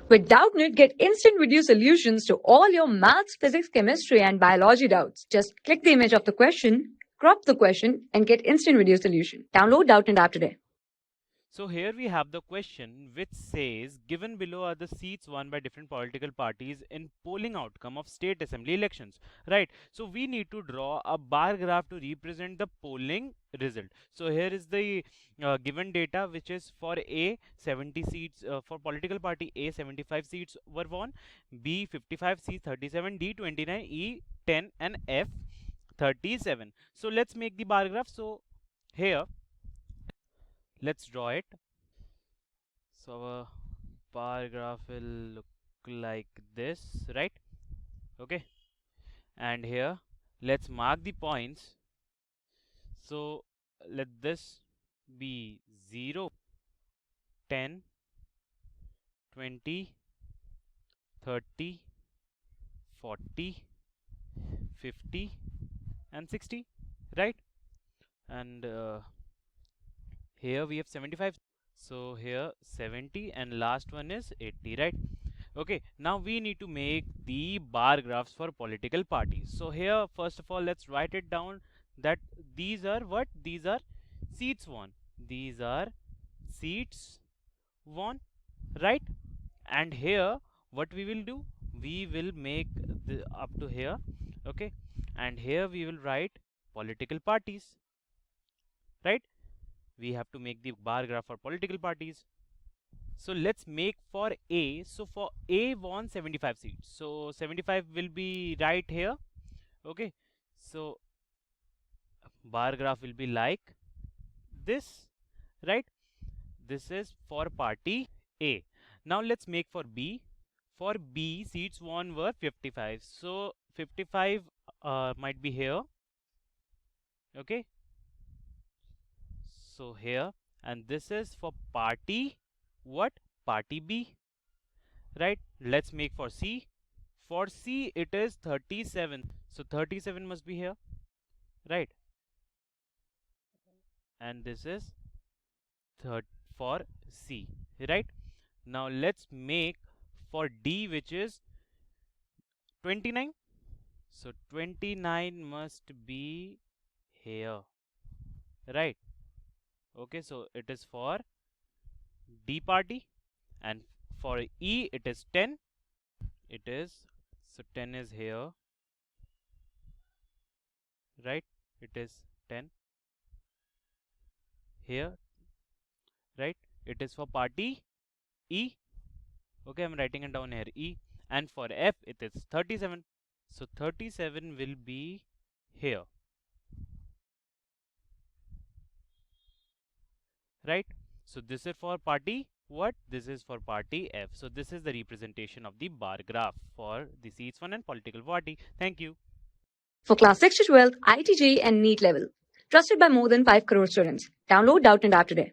With Doubtnut, get instant video solutions to all your maths, physics, chemistry, and biology doubts. Just click the image of the question, crop the question, and get instant video solution. Download Doubtnut app today. So here we have the question which says, given below are the seats won by different political parties in polling outcome of state assembly elections, right? So we need to draw a bar graph to represent the polling result. So here is the given data, which is for A 70 seats, for political party A 75 seats were won, B 55, C 37, D 29, E 10, and F 37. So let's make the bar graph. So here let's draw it. So our bar graph will look like this, right? Okay, and here let's mark the points. So let this be 0, 10, 20, 30, 40, 50, and 60, right? And here we have 75. So here 70 and last one is 80, right? Okay, now we need to make the bar graphs for political parties. So here first of all let's write it down that these are what? These are seats won. These are seats won, right? And here what we will do? We will make the up to here, okay? And here we will write political parties, right? We have to make the bar graph for political parties. So let's make for A. So for A won 75 seats. So 75 will be right here. Okay. So bar graph will be like this, right? This is for party A. Now let's make for B. For B, seats won were 55. So 55 might be here. Okay. So here, and this is for party what? Party B, right? Let's make for C. For C it is 37. So 37 must be here, right? And this is for C, right? Now let's make for D, which is 29. So 29 must be here, right? Okay, so it is for D party, and for E it is 10. It is, so 10 is here, right? It is 10 here, right? It is for party E. Okay, I'm writing it down here, E. And for F it is 37. So 37 will be here, right? So this is for party what? This is for party F. So this is the representation of the bar graph for the seats won and political party. Thank you. For class 6 to 12, IIT JEE and NEET level. Trusted by more than 5 crore students. Download Doubtnut app today.